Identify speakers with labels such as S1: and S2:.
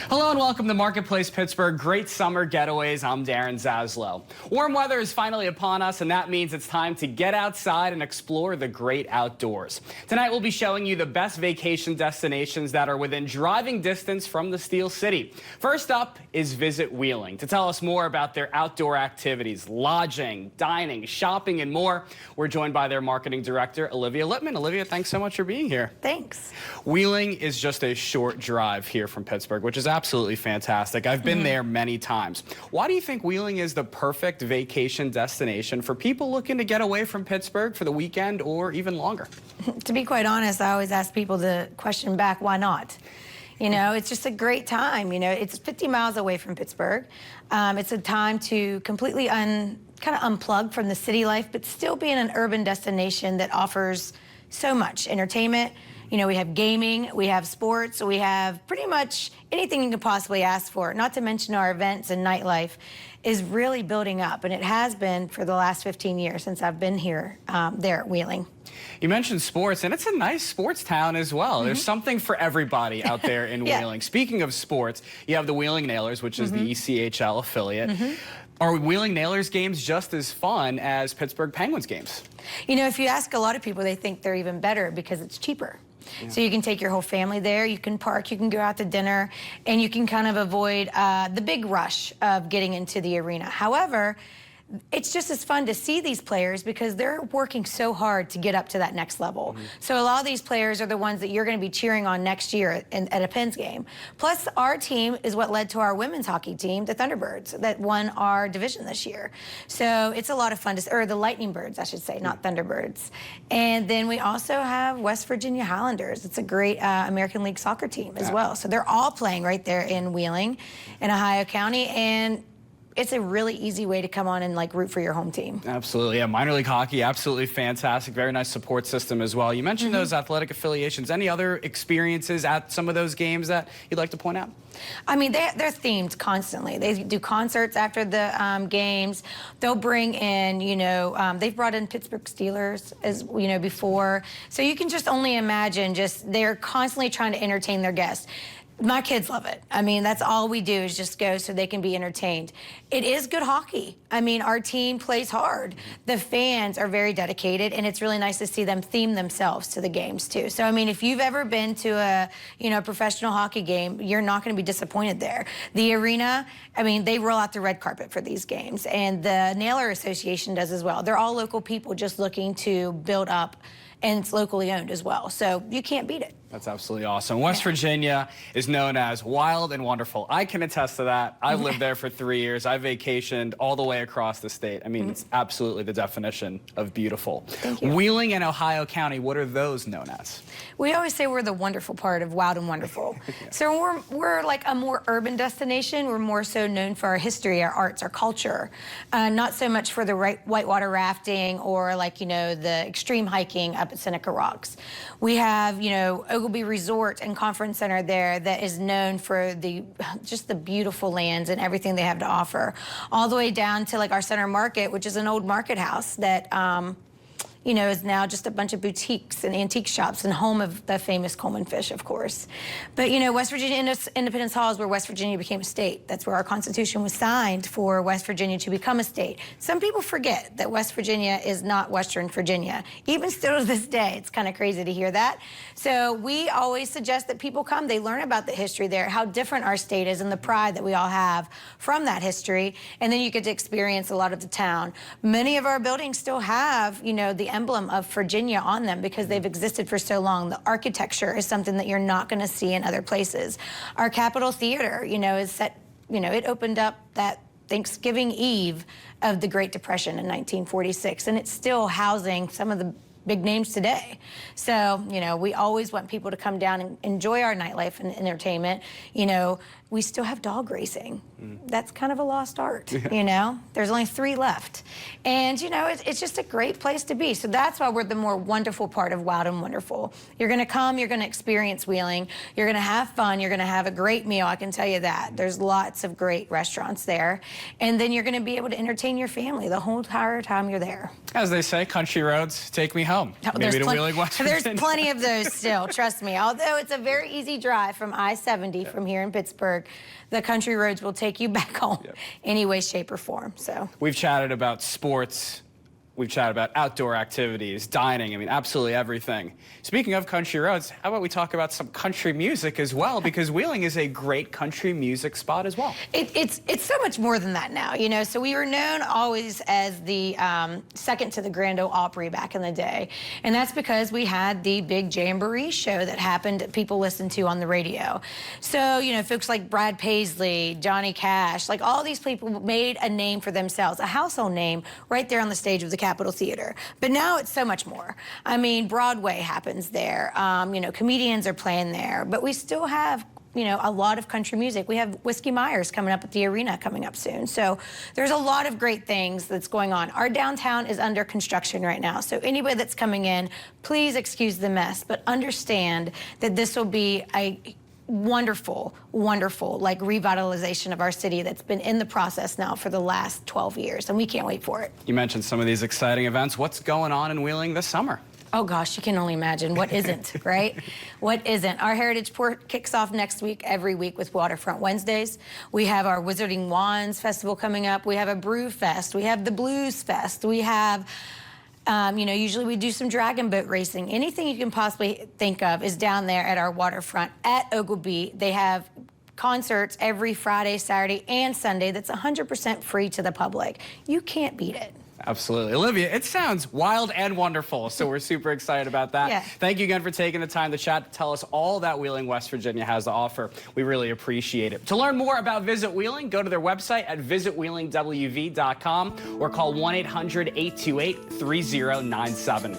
S1: Hello and welcome to Marketplace Pittsburgh. Great summer getaways. I'm Darren Zaslow. Warm weather is finally upon us, and that means it's time to get outside and explore the great outdoors. Tonight we'll be showing you the best vacation destinations that are within driving distance from the Steel City. First up is Visit Wheeling. To tell us more about their outdoor activities, lodging, dining, shopping, and more, we're joined by their marketing director, Olivia Lippman. Olivia, thanks so much for being here.
S2: Thanks.
S1: Wheeling is just a short drive here from Pittsburgh, which is absolutely fantastic. I've been there many times. Why do you think Wheeling is the perfect vacation destination for people looking to get away from Pittsburgh for the weekend or even longer?
S2: To be quite honest, I always ask people the question back, why not? You know, it's just a great time. You know, it's 50 miles away from Pittsburgh. It's a time to completely kind of unplug from the city life, but still be in an urban destination that offers so much entertainment. You know, we have gaming, we have sports, we have pretty much anything you could possibly ask for, not to mention our events and nightlife is really building up, and it has been for the last 15 years since I've been here there at Wheeling.
S1: You mentioned sports, and it's a nice sports town as well. There's something for everybody out there in Wheeling. Speaking of sports, you have the Wheeling Nailers, which is the ECHL affiliate. Are Wheeling Nailers games just as fun as Pittsburgh Penguins games? You
S2: know, if you ask a lot of people, they think they're even better because it's cheaper. So you can take your whole family there, you can park, you can go out to dinner, and you can kind of avoid the big rush of getting into the arena. However, it's just as fun to see these players because they're working so hard to get up to that next level. So a lot of these players are the ones that you're going to be cheering on next year at a Pens game. Plus, our team is what led to our women's hockey team, the Thunderbirds, that won our division this year. So it's a lot of fun to, or the Lightning Birds, I should say, not Thunderbirds. And then we also have West Virginia Highlanders. It's a great American League soccer team as well. So they're all playing right there in Wheeling, in Ohio County, and it's a really easy way to come on and like root for your home team.
S1: Absolutely, yeah. Minor league hockey, absolutely fantastic. Very nice support system as well. You mentioned those athletic affiliations. Any other experiences at some of those games that you'd like to point out?
S2: I mean, they're themed constantly. They do concerts after the games. They'll bring in, you know, they've brought in Pittsburgh Steelers as you know before. So you can just only imagine. Just they're constantly trying to entertain their guests. My kids love it. I mean, that's all we do is just go so they can be entertained. It is good hockey. I mean, our team plays hard. The fans are very dedicated, and it's really nice to see them theme themselves to the games, too. So, I mean, if you've ever been to a, you know, professional hockey game, you're not going to be disappointed there. The arena, I mean, they roll out the red carpet for these games, and the Nailer Association does as well. They're all local people just looking to build up, and it's locally owned as well. So you can't beat it.
S1: That's absolutely awesome. West Virginia is known as wild and wonderful. I can attest to that. I've lived there for 3 years. I vacationed all the way across the state. I mean, it's absolutely the definition of beautiful.
S2: Thank you.
S1: Wheeling and Ohio County, what are those known as?
S2: We always say we're the wonderful part of wild and wonderful. So we're like a more urban destination. We're more so known for our history, our arts, our culture. Not so much for the whitewater rafting or like, you know, the extreme hiking up at Seneca Rocks. We have, you know, Ogilvy Resort and Conference Center there that is known for just the beautiful lands and everything they have to offer, all the way down to like our Center Market, which is an old market house that you know, is now just a bunch of boutiques and antique shops and home of the famous Coleman fish, of course. But, you know, West Virginia Independence Hall is where West Virginia became a state. That's where our Constitution was signed for West Virginia to become a state. Some people forget that West Virginia is not Western Virginia. Even still to this day, it's kind of crazy to hear that. So we always suggest that people come. They learn about the history there, how different our state is, and the pride that we all have from that history. And then you get to experience a lot of the town. Many of our buildings still have, you know, the emblem of Virginia on them because they've existed for so long. The architecture is something that you're not going to see in other places. Our Capitol Theater, you know, is set, you know, it opened up that Thanksgiving Eve of the Great Depression in 1946, and it's still housing some of the big names today. So, you know, we always want people to come down and enjoy our nightlife and entertainment. You know, we still have dog racing. that's kind of a lost art, you know? There's only 3 left. And, you know, it's just a great place to be. So that's why we're the more wonderful part of Wild and Wonderful. You're going to come, you're going to experience Wheeling, you're going to have fun, you're going to have a great meal, I can tell you that. There's lots of great restaurants there. And then you're going to be able to entertain your family the whole entire time you're there.
S1: As they say, country roads, take me home.
S2: Oh,
S1: Maybe to Wheeling, West Virginia.
S2: There's plenty of those still, trust me. Although it's a very easy drive from I-70 from here in Pittsburgh, the country roads will take you back home any way, shape, or form. So
S1: we've chatted about sports. We've chatted about outdoor activities, dining, I mean, absolutely everything. Speaking of country roads, how about we talk about some country music as well, because Wheeling is a great country music spot as well.
S2: It's so much more than that now, you know. So we were known always as the second to the Grand Ole Opry back in the day. And that's because we had the big Jamboree show that happened that people listened to on the radio. So, you know, folks like Brad Paisley, Johnny Cash, like all these people made a name for themselves, a household name right there on the stage of the Capitol Theater. But now it's so much more. I mean, Broadway happens there. You know, comedians are playing there. But we still have, you know, a lot of country music. We have Whiskey Myers coming up at the arena coming up soon. So there's a lot of great things that's going on. Our downtown is under construction right now. So anybody that's coming in, please excuse the mess, but understand that this will be a wonderful, wonderful, like, revitalization of our city that's been in the process now for the last 12 years, and we can't wait for it.
S1: You mentioned some of these exciting events. What's going on in Wheeling this summer?
S2: Oh gosh, you can only imagine what isn't, right? What isn't? Our Heritage Port kicks off next week, every week, with Waterfront Wednesdays. We have our Wizarding Wands Festival coming up. We have a Brew Fest. We have the Blues Fest. We have you know, usually we do some dragon boat racing. Anything you can possibly think of is down there at our waterfront at Oglebay. They have concerts every Friday, Saturday, and Sunday that's 100% free to the public. You can't beat it.
S1: Absolutely. Olivia, it sounds wild and wonderful, so we're super excited about that.
S2: Yeah.
S1: Thank you again for taking the time to chat, to tell us all that Wheeling, West Virginia has to offer. We really appreciate it. To learn more about Visit Wheeling, go to their website at visitwheelingwv.com or call 1-800-828-3097.